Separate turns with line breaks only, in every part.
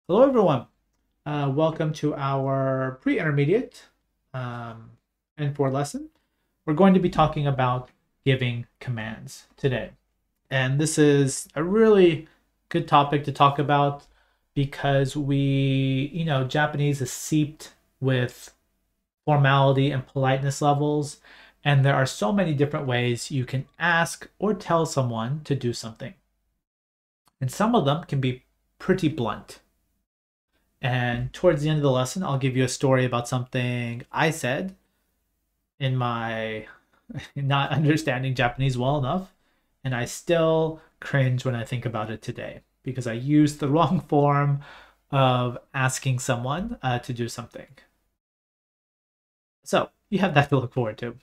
Hello, everyone. Welcome to our pre-intermediate N4 lesson. We're going to be talking about giving commands today. And this is a really good topic to talk about because Japanese is seeped with formality and politeness levels. And there are so many different ways you can ask or tell someone to do something. And some of them can be pretty blunt. And towards the end of the lesson, I'll give you a story about something I said in my not understanding Japanese well enough. And I still cringe when I think about it today because I used the wrong form of asking someone to do something. So you have that to look forward to.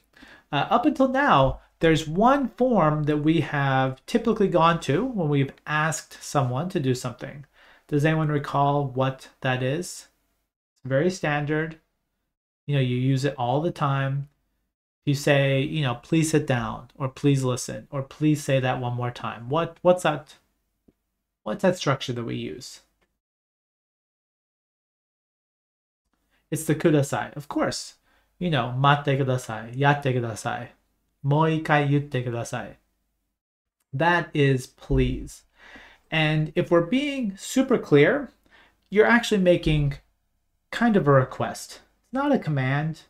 Up until now, there's one form that we have typically gone to when we've asked someone to do something. Does anyone recall what that is? It's very standard. You use it all the time. You say, please sit down, or please listen, or please say that one more time. What's that? What's that structure that we use? It's the kudasai, of course. Matte kudasai, yatte kudasai, mo ikai yutte kudasai. That is please. And if we're being super clear, you're actually making kind of a request. It's not a command.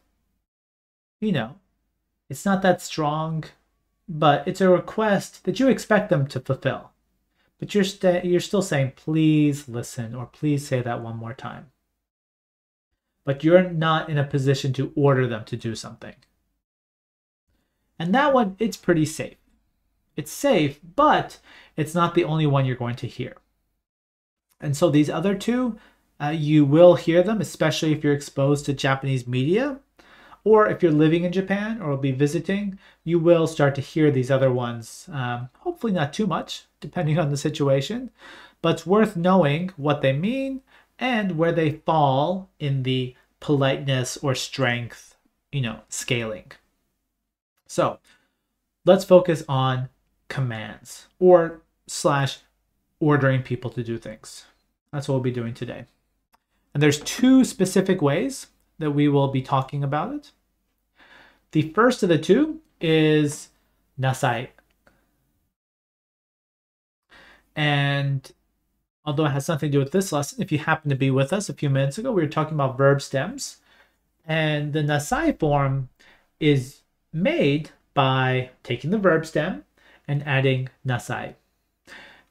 It's not that strong, but it's a request that you expect them to fulfill. But you're still saying, please listen, or please say that one more time. But you're not in a position to order them to do something. And that one, it's pretty safe. It's safe, but it's not the only one you're going to hear. And so these other two, you will hear them, especially if you're exposed to Japanese media, or if you're living in Japan or will be visiting, you will start to hear these other ones. Hopefully not too much, depending on the situation, but it's worth knowing what they mean and where they fall in the politeness or strength, scaling. So let's focus on commands or / ordering people to do things. That's what we'll be doing today. And there's two specific ways that we will be talking about it. The first of the two is nasai. And although it has nothing to do with this lesson, if you happen to be with us a few minutes ago, we were talking about verb stems. And the nasai form is made by taking the verb stem and adding nasai.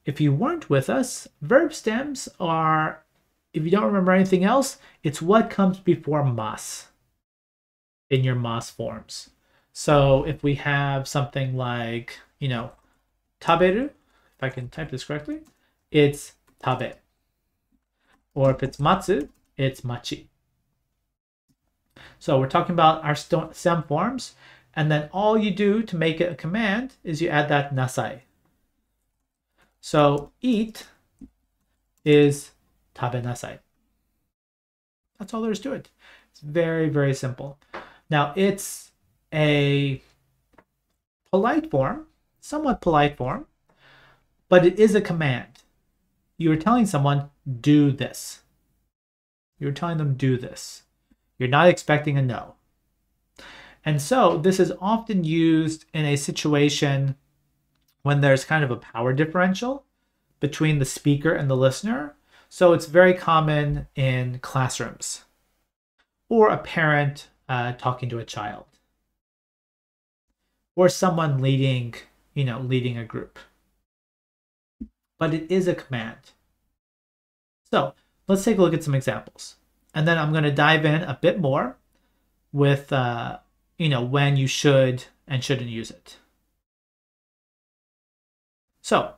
If you weren't with us, verb stems are, if you don't remember anything else, it's what comes before mas in your mas forms. So if we have something like, taberu, if I can type this correctly, it's tabe. Or if it's matsu, it's machi. So we're talking about our stem forms, and then all you do to make it a command is you add that nasai. So eat is tabenasai. That's all there is to it. It's very, very simple. Now it's a polite form, somewhat polite form, but it is a command. You're telling someone, do this. You're telling them, do this. You're not expecting a no. And so this is often used in a situation when there's kind of a power differential between the speaker and the listener. So it's very common in classrooms or a parent talking to a child or someone leading a group. But it is a command. So let's take a look at some examples. And then I'm going to dive in a bit more with when you should and shouldn't use it. So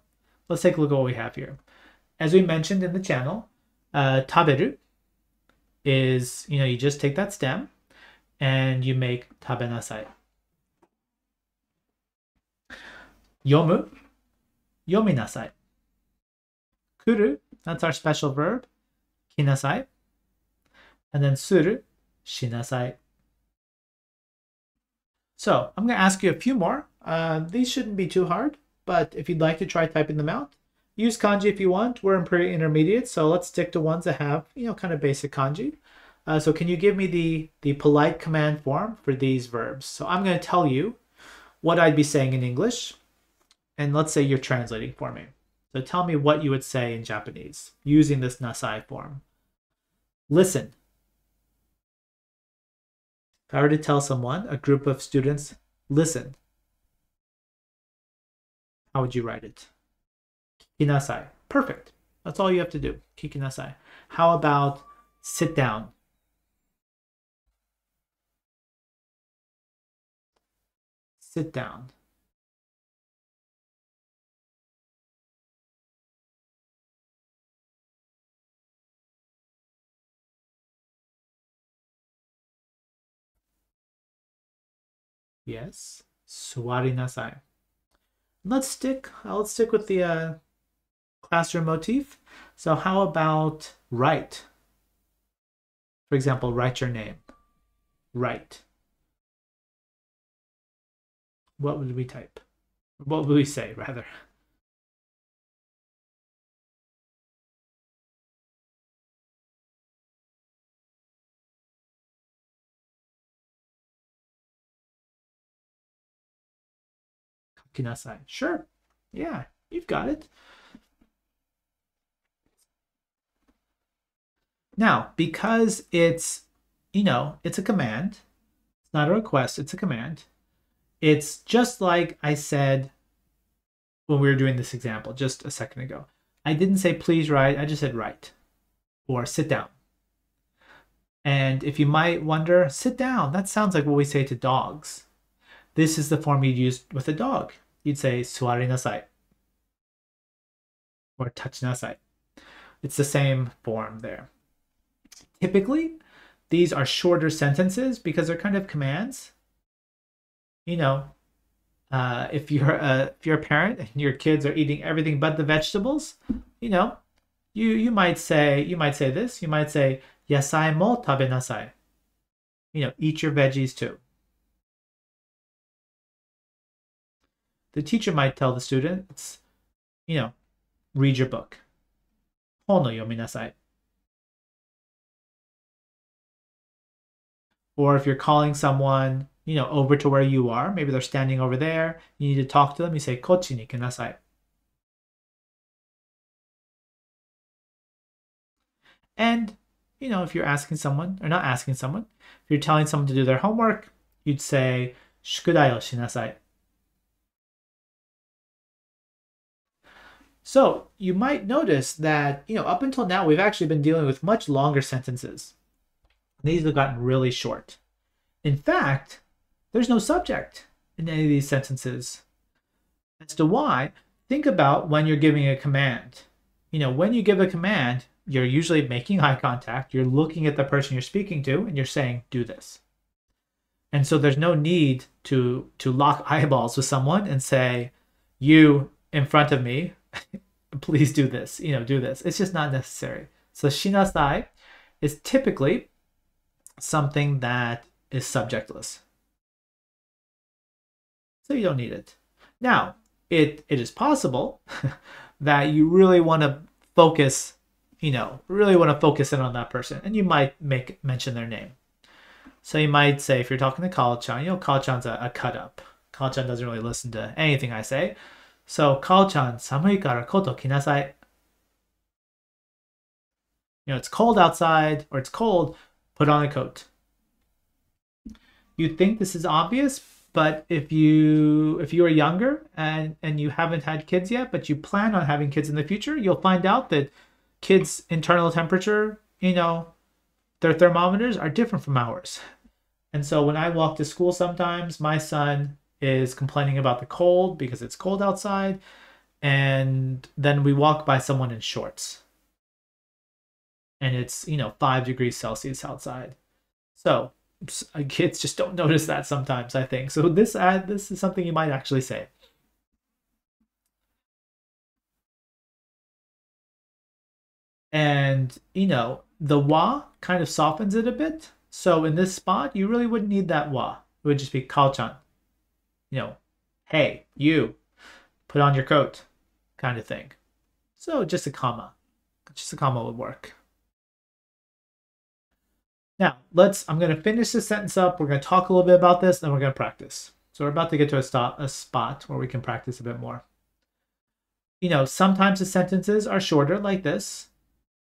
let's take a look at what we have here. As we mentioned in the channel, taberu is, you just take that stem and you make tabenasai. Yomu, yominasai. Kuru, that's our special verb, kinasai. And then suru, shinasai. So I'm going to ask you a few more. These shouldn't be too hard, but if you'd like to try typing them out, Use kanji if you want. We're in pre-intermediate, so let's stick to ones that have, kind of basic kanji. So can you give me the polite command form for these verbs? So I'm going to tell you what I'd be saying in English, and let's say you're translating for me. So tell me what you would say in Japanese using this nasai form. Listen. If I were to tell someone, a group of students, listen, how would you write it? Kikinasai. Perfect. That's all you have to do. Kikinasai. How about sit down? Sit down. Yes. Suwarinasai. Let's stick with the classroom motif. So how about write? For example, write your name. Write. What would we type? What would we say, rather? Kakinasai. Sure. Yeah, you've got it. Now, because it's a command, it's not a request, it's a command. It's just like I said when we were doing this example just a second ago. I didn't say please write, I just said write or sit down. And if you might wonder, sit down, that sounds like what we say to dogs. This is the form you'd use with a dog. You'd say suwarinasai or tachinasai. It's the same form there. Typically, these are shorter sentences because they're kind of commands. If you're a parent and your kids are eating everything but the vegetables, you might say this. You might say yasai mo tabenasai. Eat your veggies too. The teacher might tell the students, read your book. Hon no yominasai. Or if you're calling someone, over to where you are, maybe they're standing over there, you need to talk to them, you say kochi ni ikinasai. And, if you're asking someone, or not asking someone, if you're telling someone to do their homework, you'd say shukudai o shinasai. So you might notice that, up until now, we've actually been dealing with much longer sentences. These have gotten really short. In fact, there's no subject in any of these sentences. As to why, think about when you're giving a command. When you give a command, you're usually making eye contact, you're looking at the person you're speaking to, and you're saying, do this. And so there's no need to lock eyeballs with someone and say, you in front of me, please do this, do this. It's just not necessary. So shinasai is typically something that is subjectless. So you don't need it. Now, it is possible that you really want to focus, really want to focus in on that person, and you might mention their name. So you might say, if you're talking to Kao-chan, Kao-chan's a cut up. Kao-chan doesn't really listen to anything I say. So, Kao-chan, samui kara koto kinasai. It's cold outside, or it's cold, put on a coat. You'd think this is obvious, but if you are younger and you haven't had kids yet, but you plan on having kids in the future, you'll find out that kids' internal temperature, their thermometers are different from ours. And so when I walk to school sometimes, my son is complaining about the cold because it's cold outside, and then we walk by someone in shorts. And it's, 5 degrees Celsius outside. So kids just don't notice that sometimes, I think. So this is something you might actually say. And, the wa kind of softens it a bit. So in this spot, you really wouldn't need that wa. It would just be Kao-chan. Hey, you, put on your coat, kind of thing. So just a comma. Just a comma would work. Now, I'm going to finish this sentence up. We're going to talk a little bit about this, and we're going to practice. So we're about to get to a spot where we can practice a bit more. Sometimes the sentences are shorter like this.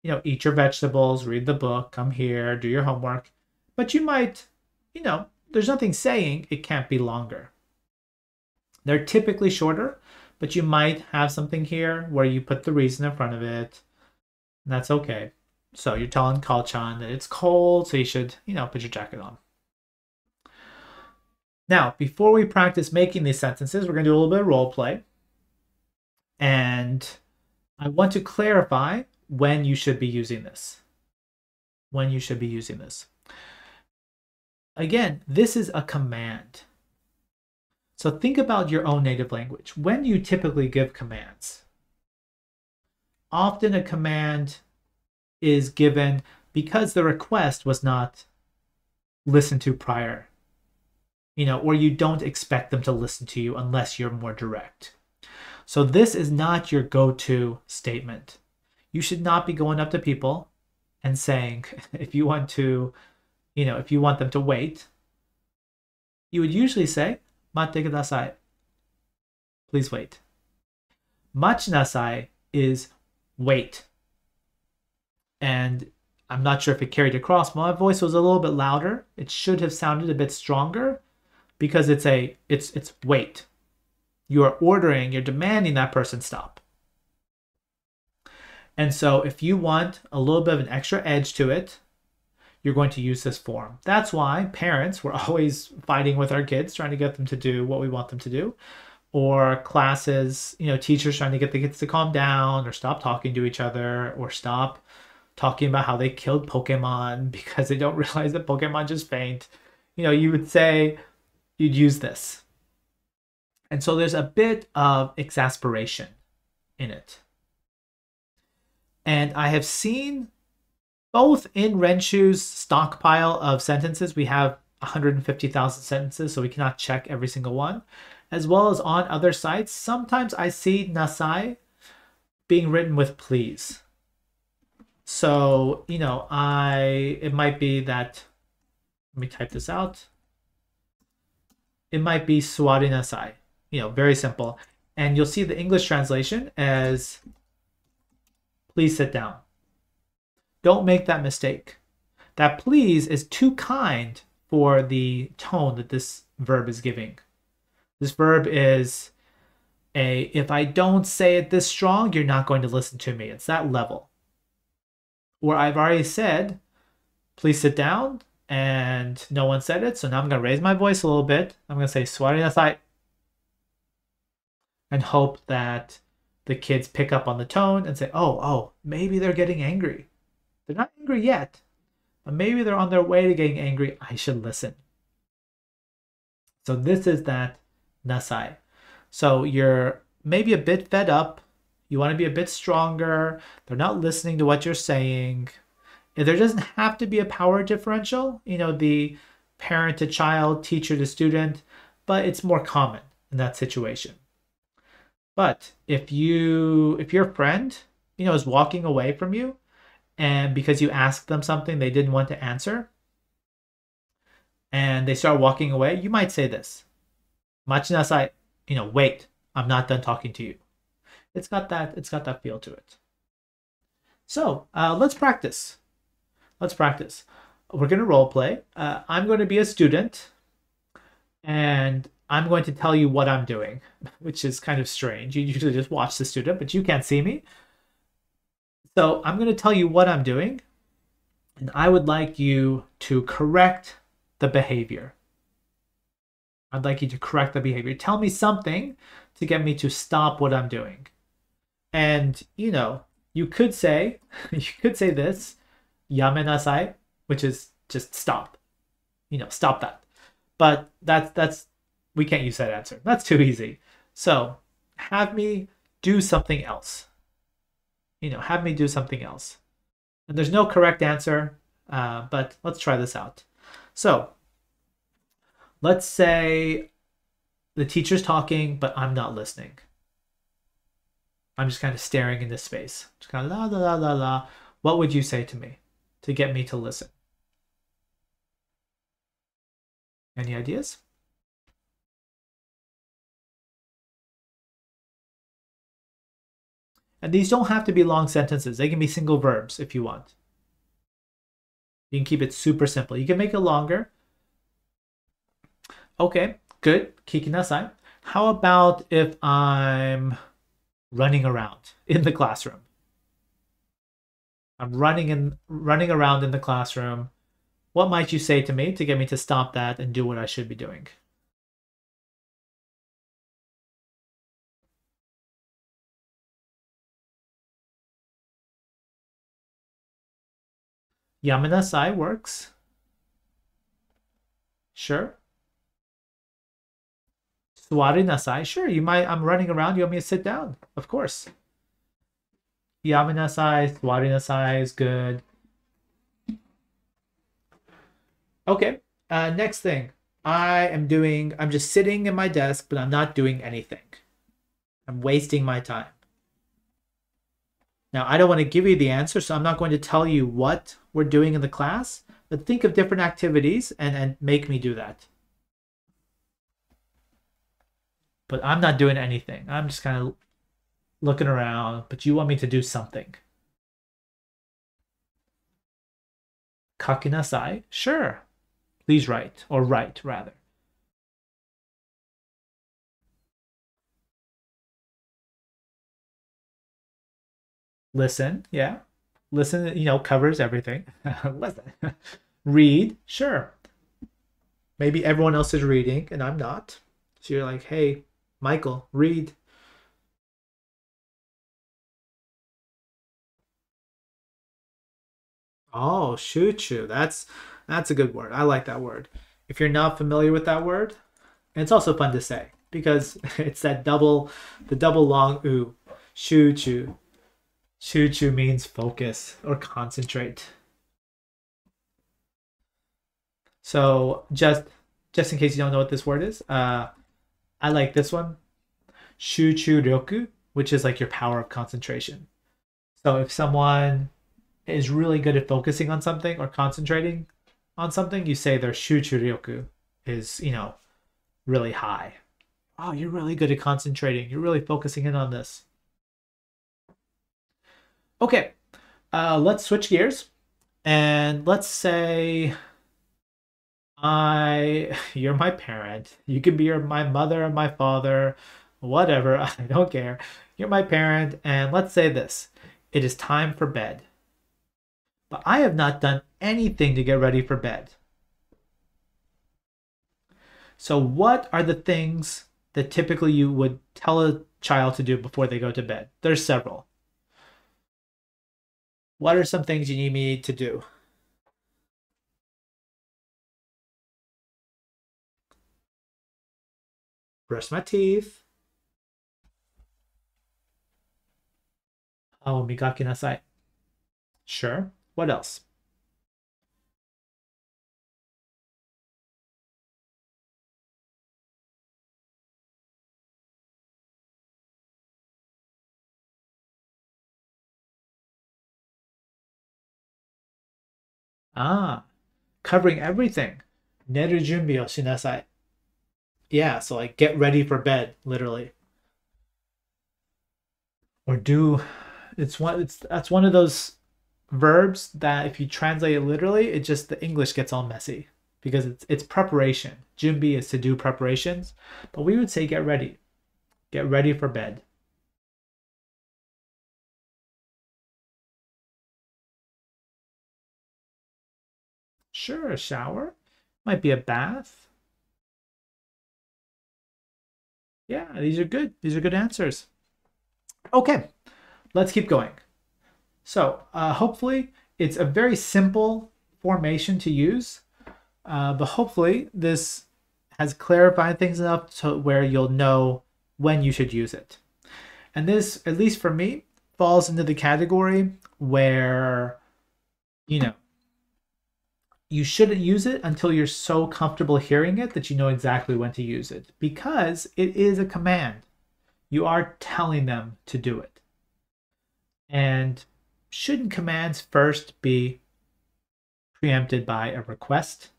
Eat your vegetables, read the book, come here, do your homework. But you might, there's nothing saying it can't be longer. They're typically shorter, but you might have something here where you put the reason in front of it. And that's okay. So you're telling Kalchan that it's cold, so you should, put your jacket on. Now, before we practice making these sentences, we're going to do a little bit of role play. And I want to clarify when you should be using this. When you should be using this. Again, this is a command. So think about your own native language. When do you typically give commands? Often a command is given because the request was not listened to prior. Or you don't expect them to listen to you unless you're more direct. So this is not your go-to statement. You should not be going up to people and saying, if you want them to wait, you would usually say, Matte kudasai. Please wait. Machinasai is wait. And I'm not sure if it carried across. My voice was a little bit louder. It should have sounded a bit stronger because it's wait. You are ordering, you're demanding that person stop. And so if you want a little bit of an extra edge to it, you're going to use this form. That's why parents were always fighting with our kids, trying to get them to do what we want them to do. Or classes, teachers trying to get the kids to calm down or stop talking to each other or stop talking about how they killed Pokemon because they don't realize that Pokemon just faint. You would say you'd use this. And so there's a bit of exasperation in it. And I have seen both in Renshu's stockpile of sentences, we have 150,000 sentences, so we cannot check every single one, as well as on other sites. Sometimes I see nasai being written with please. So, it might be that, let me type this out. It might be suwari nasai. Very simple. And you'll see the English translation as please sit down. Don't make that mistake. That please is too kind for the tone that this verb is giving. This verb is if I don't say it this strong, you're not going to listen to me. It's that level. Or I've already said, please sit down, and no one said it, so now I'm going to raise my voice a little bit. I'm going to say suwari nasai. And hope that the kids pick up on the tone and say, oh, maybe they're getting angry. They're not angry yet, but maybe they're on their way to getting angry. I should listen. So this is that nasai. So you're maybe a bit fed up. You want to be a bit stronger. They're not listening to what you're saying. There doesn't have to be a power differential, the parent to child, teacher to student, but it's more common in that situation. But if your friend, is walking away from you, and because you asked them something they didn't want to answer, and they start walking away, you might say this, machinasai, wait, I'm not done talking to you. It's got that feel to it. So let's practice. We're going to role play. I'm going to be a student, and I'm going to tell you what I'm doing, which is kind of strange. You usually just watch the student, but you can't see me. So I'm going to tell you what I'm doing, and I would like you to correct the behavior. I'd like you to correct the behavior. Tell me something to get me to stop what I'm doing. And, you could say this, yamenasai, which is just stop. Stop that. But that's we can't use that answer. That's too easy. So have me do something else. Have me do something else. And there's no correct answer, but let's try this out. So let's say the teacher's talking, but I'm not listening. I'm just kind of staring into space. Just kind of la la la la la. What would you say to me to get me to listen? Any ideas? And these don't have to be long sentences. They can be single verbs if you want. You can keep it super simple. You can make it longer. Okay, good. Kikinasai. How about if I'm running around in the classroom? I'm running around in the classroom. What might you say to me to get me to stop that and do what I should be doing? Yamanasai works. Sure. Suwarinasai. Sure, you might. I'm running around. You want me to sit down? Of course. Yamanasai, suwarinasai is good. Okay. Next thing. I'm just sitting in my desk, but I'm not doing anything. I'm wasting my time. Now, I don't want to give you the answer, so I'm not going to tell you what we're doing in the class, but think of different activities and make me do that. But I'm not doing anything. I'm just kind of looking around, but you want me to do something. Kakinasai? Sure. Please write, or write, rather. Listen, yeah. Listen, covers everything. Listen. Read, sure. Maybe everyone else is reading and I'm not. So you're like, hey, Michael, read. Oh, shuchu. That's a good word. I like that word. If you're not familiar with that word, and it's also fun to say because it's the double long oo. Shuchu. Shuchu means focus or concentrate. So just in case you don't know what this word is, I like this one. Shuchu ryoku, which is like your power of concentration. So if someone is really good at focusing on something or concentrating on something, you say their shuchu ryoku is, really high. Oh, you're really good at concentrating. You're really focusing in on this. Okay, let's switch gears. And let's say you're my parent. You could be my mother or my father, whatever. I don't care. You're my parent. And let's say this. It is time for bed. But I have not done anything to get ready for bed. So what are the things that typically you would tell a child to do before they go to bed? There's several. What are some things you need me to do? Brush my teeth. Oh, migaki nasai. Sure. What else? Ah, covering everything. Neru junbi o shinasai. Yeah, so like get ready for bed, literally. Or do that's one of those verbs that if you translate it literally, the English gets all messy because it's preparation. Junbi is to do preparations, but we would say get ready. Get ready for bed. Sure, a shower. Might be a bath. Yeah, these are good. These are good answers. Okay, let's keep going. So hopefully it's a very simple formation to use, but hopefully this has clarified things enough to where you'll know when you should use it. And this, at least for me, falls into the category where, you shouldn't use it until you're so comfortable hearing it that you know exactly when to use it because it is a command. You are telling them to do it. And shouldn't commands first be preempted by a request?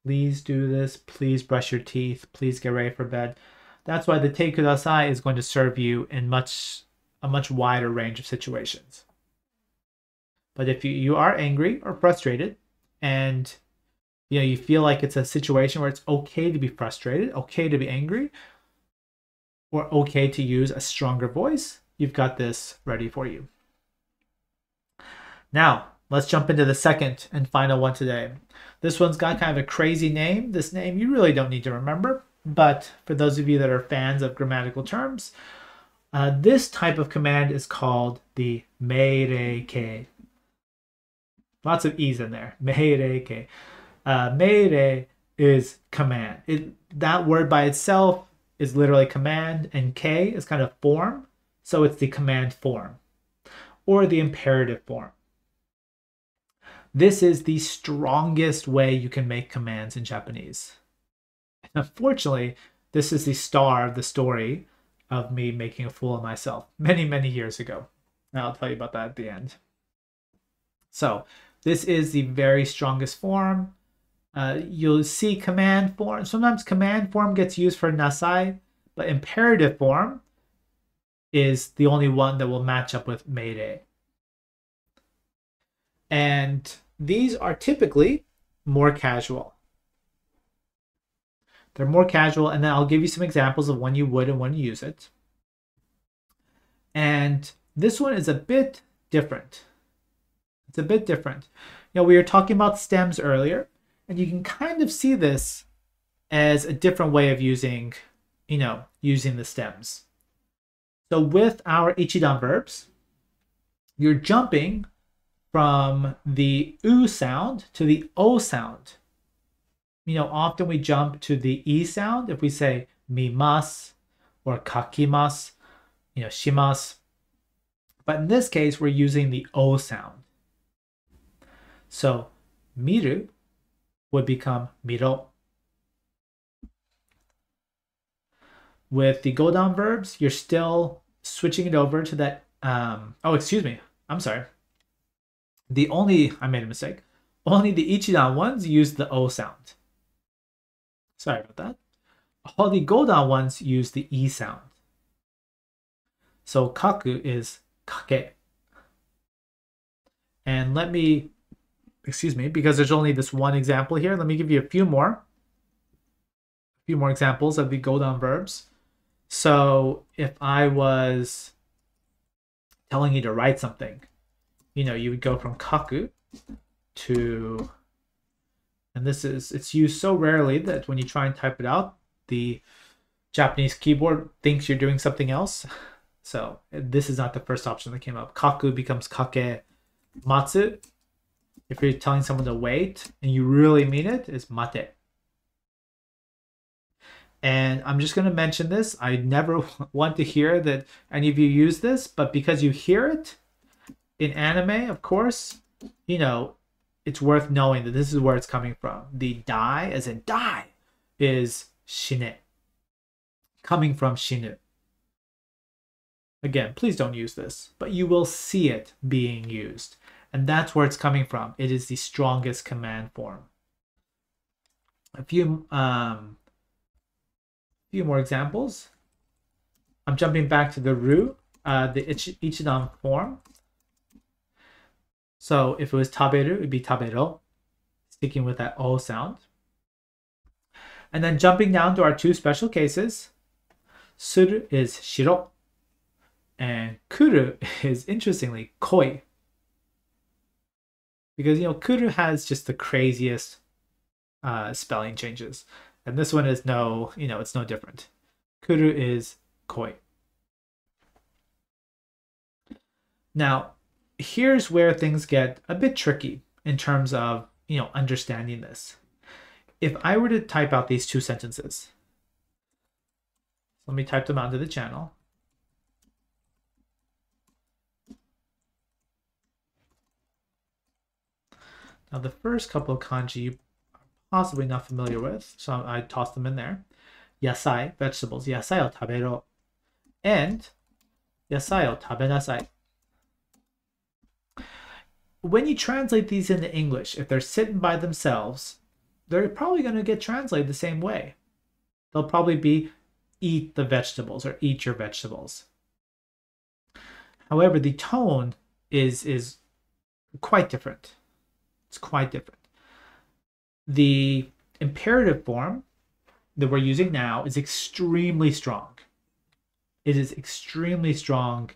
Please do this. Please brush your teeth. Please get ready for bed. That's why the Te Kudasai is going to serve you in a much wider range of situations. But if you are angry or frustrated and you feel like it's a situation where it's okay to be frustrated, okay to be angry, or okay to use a stronger voice, you've got this ready for you. Now, let's jump into the second and final one today. This one's got kind of a crazy name. This name you really don't need to remember, but for those of you that are fans of grammatical terms, this type of command is called the meirei-kei. Lots of E's in there. Meirei-kei. Meirei is command. That word by itself is literally command, and K is kind of form, so it's the command form or the imperative form. This is the strongest way you can make commands in Japanese. Unfortunately, this is the star of the story of me making a fool of myself many, many years ago. And I'll tell you about that at the end. So this is the very strongest form. You'll see command form. Sometimes command form gets used for nasai, but imperative form is the only one that will match up with meirei. And these are typically more casual. They're more casual, and then I'll give you some examples of when you would and when you use it. And this one is a bit different. It's a bit different. We were talking about stems earlier, and you can kind of see this as a different way of using the stems. So with our ichidan verbs, you're jumping from the U sound to the O sound. Often we jump to the E sound if we say mimasu or kakimasu, shimasu. But in this case, we're using the O sound. So miru would become miro. With the go-down verbs, you're still switching it over to that. Excuse me. I'm sorry. I made a mistake. Only the ichidan ones use the O sound. Sorry about that. All the go-down ones use the E sound. So kaku is kake. And because there's only this one example here, let me give you a few more examples of the go-down verbs. So if I was telling you to write something, you would go from kaku to, and it's used so rarely that when you try and type it out, the Japanese keyboard thinks you're doing something else. So this is not the first option that came up. Kaku becomes kake. Matsu, if you're telling someone to wait and you really mean it, is mate. And I'm just going to mention this. I never want to hear that any of you use this, but because you hear it in anime, of course, it's worth knowing that this is where it's coming from. The dai, as in die, is shine, coming from shinu. Again, please don't use this, but you will see it being used. And that's where it's coming from. It is the strongest command form. A few more examples. I'm jumping back to the ru, the ichidan form. So if it was taberu, it'd be tabero, sticking with that O sound. And then jumping down to our two special cases, suru is shiro, and kuru is, interestingly, koi. Because, kuru has just the craziest spelling changes. And this one is it's no different. Kuru is koi. Now, here's where things get a bit tricky in terms of, understanding this. If I were to type out these two sentences, let me type them out to the channel. Now, the first couple of kanji you are possibly not familiar with, so I tossed them in there. Yasai, vegetables. Yasai o tabero. And yasai o tabenasai. when you translate these into English, if they're sitting by themselves, they're probably going to get translated the same way. They'll probably be eat the vegetables or eat your vegetables. However, the tone is quite different. It's quite different. The imperative form that we're using now is extremely strong. It is extremely strong,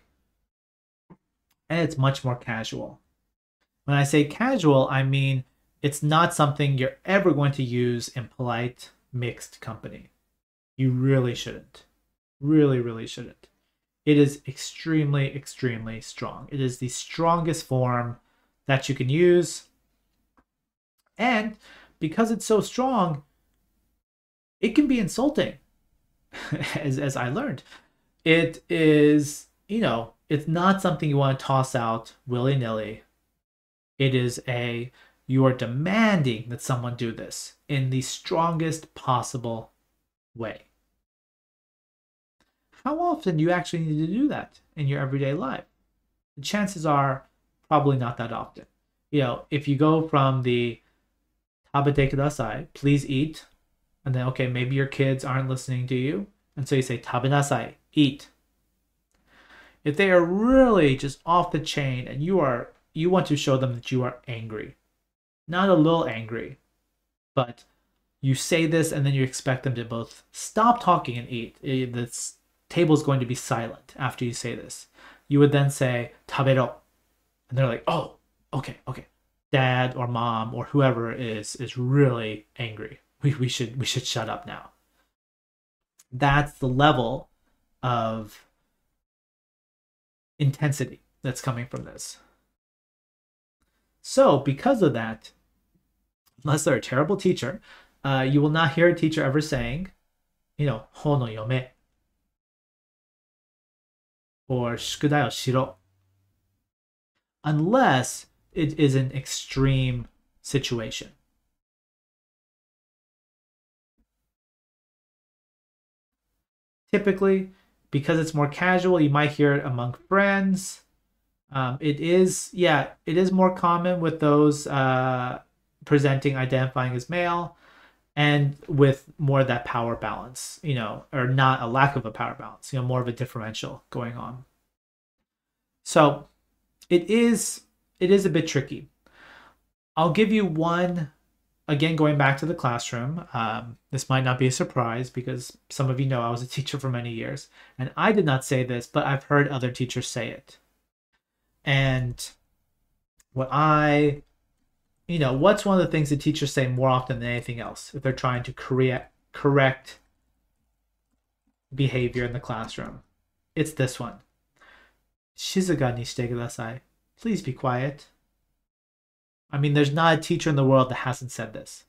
and it's much more casual. When I say casual, I mean it's not something you're ever going to use in polite mixed company. You really shouldn't. Really, really shouldn't. It is extremely, extremely strong. It is the strongest form that you can use. And because it's so strong, it can be insulting, as I learned. It is, it's not something you want to toss out willy-nilly. It is you are demanding that someone do this in the strongest possible way. How often do you actually need to do that in your everyday life? The chances are probably not that often. If you go from the tabete kudasai, please eat, and then, okay, maybe your kids aren't listening to you, and so you say tabenasai, eat. If they are really just off the chain and you want to show them that you are angry, not a little angry, but you say this and then you expect them to both stop talking and eat. This table is going to be silent after you say this. You would then say tabero, and they're like, oh, okay. Dad or mom or whoever is really angry. We should shut up now. That's the level of intensity that's coming from this. So because of that, unless they're a terrible teacher, you will not hear a teacher ever saying, ho no yome, or shukudai o shiro, unless it is an extreme situation. Typically, because it's more casual, you might hear it among friends. It is more common with those identifying as male, and with more of that power balance, or not a lack of a power balance, more of a differential going on. So it is a bit tricky. I'll give you one, again, going back to the classroom. This might not be a surprise because some of you know I was a teacher for many years, and I did not say this, but I've heard other teachers say it. And what's one of the things that teachers say more often than anything else if they're trying to correct behavior in the classroom? It's this one. Shizuka ni shite kudasai. Please be quiet. I mean, there's not a teacher in the world that hasn't said this.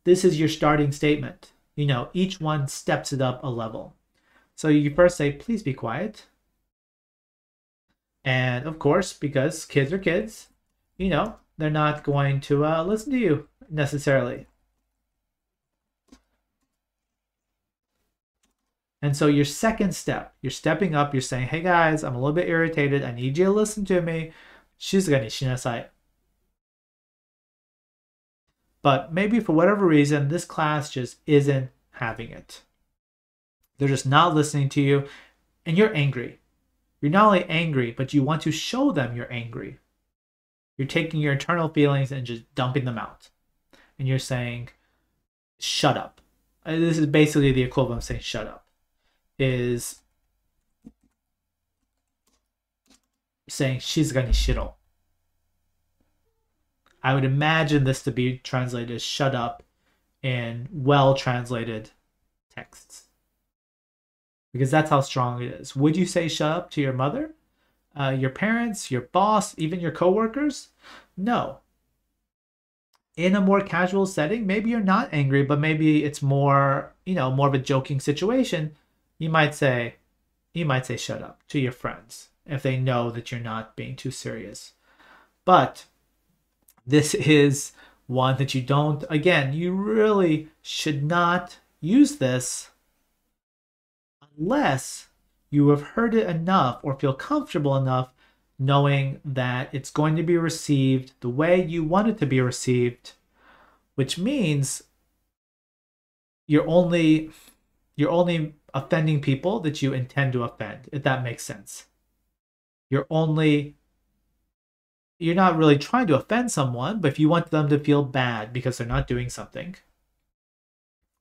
This is your starting statement. Each one steps it up a level. So you first say, please be quiet. And of course, because kids are kids, they're not going to listen to you necessarily. And so your second step, you're stepping up, you're saying, hey guys, I'm a little bit irritated. I need you to listen to me. Shizuka ni shinasai. But maybe for whatever reason, this class just isn't having it. They're just not listening to you, and you're angry. You're not only angry, but you want to show them you're angry. You're taking your internal feelings and just dumping them out. And you're saying, shut up. This is basically the equivalent of saying shut up. Is saying shizuka ni shiro. I would imagine this to be translated as shut up in well-translated texts. Because that's how strong it is. Would you say shut up to your mother, your parents, your boss, even your coworkers? No. In a more casual setting, maybe you're not angry, but maybe it's more, more of a joking situation. You might say shut up to your friends if they know that you're not being too serious. But this is one that you really should not use this unless you have heard it enough or feel comfortable enough knowing that it's going to be received the way you want it to be received, which means you're only offending people that you intend to offend, if that makes sense. You're not really trying to offend someone, but if you want them to feel bad because they're not doing something,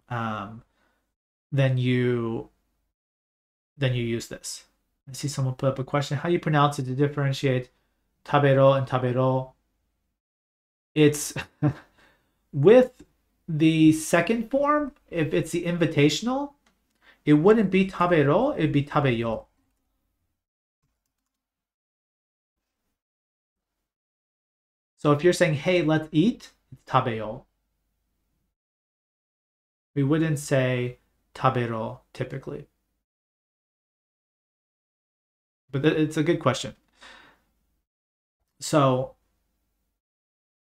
then you use this. I see someone put up a question. How do you pronounce it to differentiate tabero and tabero? It's with the second form, if it's the invitational, it wouldn't be tabero, it'd be tabeyo. So if you're saying, hey, let's eat, it's tabeyo. We wouldn't say tabero typically. But it's a good question. So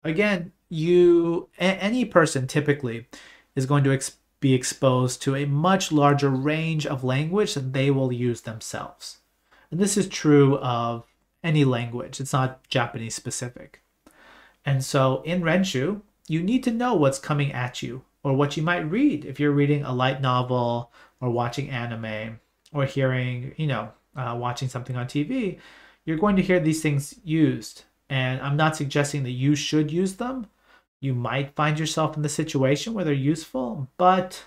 again, any person typically is going to be exposed to a much larger range of language than they will use themselves. And this is true of any language. It's not Japanese specific. And so in Renshu, you need to know what's coming at you or what you might read if you're reading a light novel or watching anime or hearing, watching something on TV. You're going to hear these things used. And I'm not suggesting that you should use them. You might find yourself in the situation where they're useful, but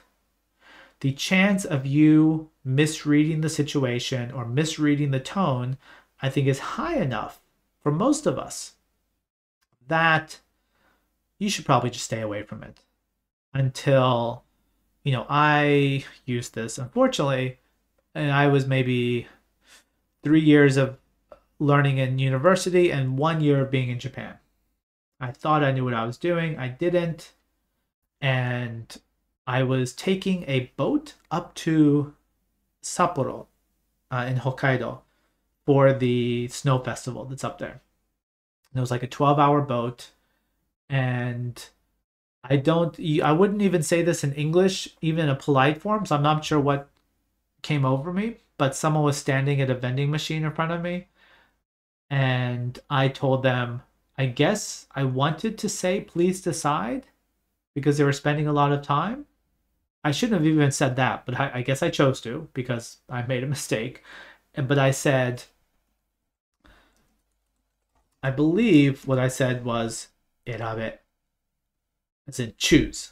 the chance of you misreading the situation or misreading the tone, I think, is high enough for most of us that you should probably just stay away from it until, I used this, unfortunately, and I was maybe 3 years of learning in university and 1 year of being in Japan. I thought I knew what I was doing. I didn't. And I was taking a boat up to Sapporo in Hokkaido for the snow festival that's up there. And it was like a 12-hour boat. And I wouldn't even say this in English, even in a polite form. So I'm not sure what came over me. But someone was standing at a vending machine in front of me. And I told them, I guess I wanted to say, please decide, because they were spending a lot of time. I shouldn't have even said that, but I guess I chose to because I made a mistake. But I said, I believe what I said was, erabe, as in choose.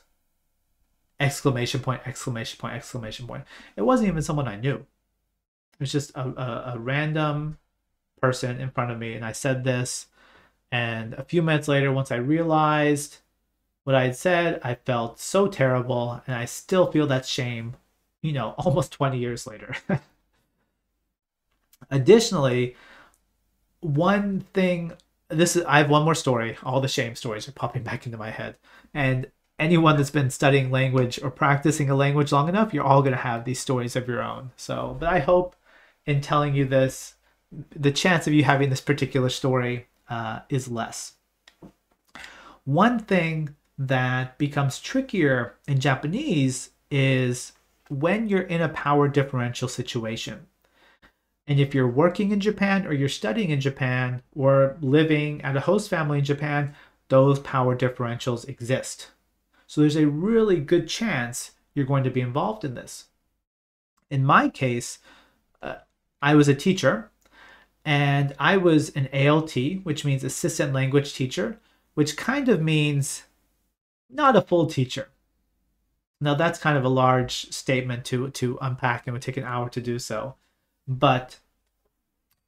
Exclamation point, exclamation point, exclamation point. It wasn't even someone I knew. It was just a random person in front of me, and I said this. And a few minutes later, once I realized what I had said, I felt so terrible, and I still feel that shame, almost 20 years later. Additionally, I have one more story. All the shame stories are popping back into my head. And anyone that's been studying language or practicing a language long enough, you're all going to have these stories of your own. So, but I hope in telling you this, the chance of you having this particular story is less. One thing that becomes trickier in Japanese is when you're in a power differential situation. And if you're working in Japan or you're studying in Japan or living at a host family in Japan, those power differentials exist. So there's a really good chance you're going to be involved in this. In my case, I was a teacher, and I was an ALT, which means assistant language teacher, which kind of means not a full teacher. Now that's kind of a large statement to unpack, and would take an hour to do so. But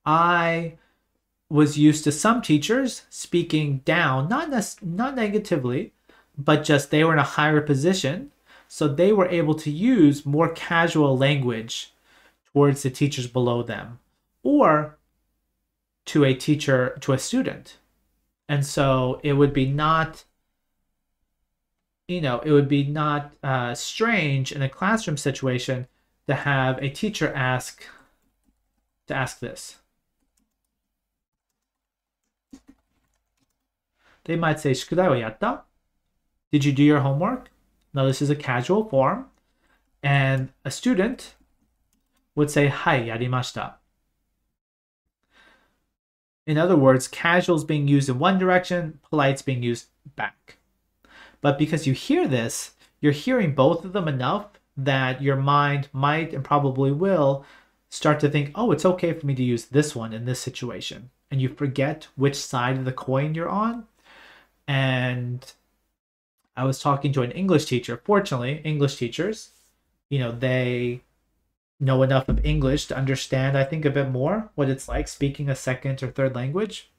I was used to some teachers speaking down, not negatively, but just they were in a higher position, so they were able to use more casual language towards the teachers below them, or to a student. And so it would be not strange in a classroom situation to have a teacher ask this. They might say, "Shukudai wa yatta?" Did you do your homework? Now this is a casual form, and a student would say, "Hai, yarimashita." In other words, casual is being used in one direction, polite is being used back. But because you hear this, you're hearing both of them enough that your mind might and probably will start to think, oh, it's okay for me to use this one in this situation. And you forget which side of the coin you're on. And I was talking to an English teacher. Fortunately, English teachers, they know enough of English to understand, I think, a bit more what it's like speaking a second or third language.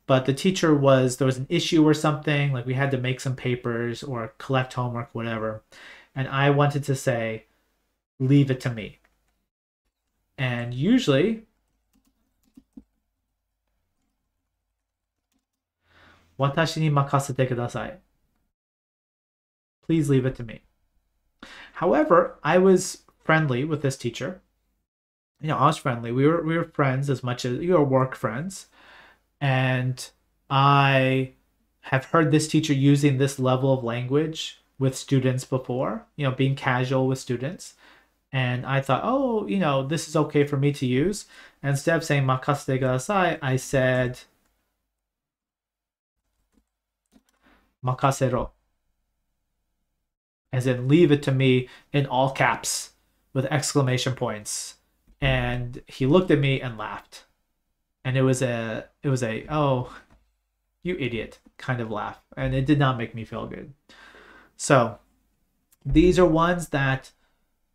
But the teacher there was an issue or something, like we had to make some papers or collect homework, whatever. And I wanted to say, leave it to me. And usually, watashi ni makasete kudasai. Please leave it to me. However, I was friendly with this teacher. I was friendly. We were friends as much as we were work friends. And I have heard this teacher using this level of language with students before, being casual with students. And I thought, oh, this is okay for me to use. And instead of saying makasete kudasai, I said makasero. As in, leave it to me in all caps with exclamation points. And he looked at me and laughed. And it was a oh, you idiot kind of laugh. And it did not make me feel good. So these are ones that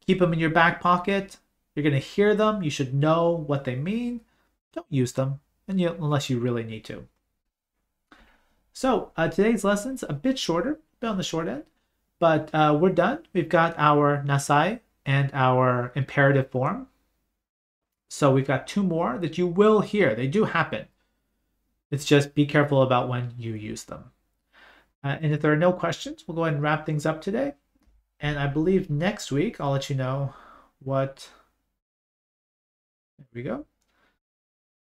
keep them in your back pocket. You're going to hear them. You should know what they mean. Don't use them unless you really need to. So today's lesson's a bit shorter, a bit on the short end. But we're done. We've got our nasai and our imperative form. So we've got two more that you will hear. They do happen. It's just be careful about when you use them. And if there are no questions, we'll go ahead and wrap things up today. And I believe next week, I'll let you know what... There we go.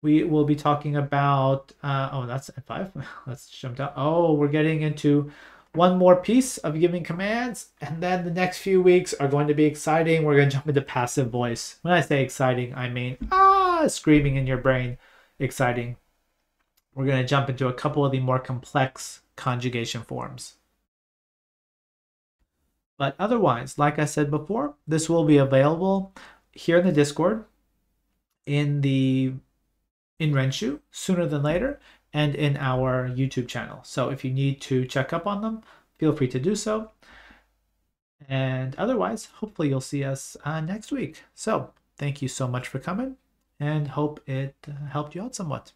We will be talking about... oh, that's at 5. Let's jump down. Oh, we're getting into one more piece of giving commands, and then the next few weeks are going to be exciting. We're going to jump into passive voice. When I say exciting, I mean screaming in your brain, exciting. We're going to jump into a couple of the more complex conjugation forms. But otherwise, like I said before, this will be available here in the Discord, in Renshu sooner than later, and in our YouTube channel. So if you need to check up on them, feel free to do so. And otherwise, hopefully you'll see us next week. So thank you so much for coming, and hope it helped you out somewhat.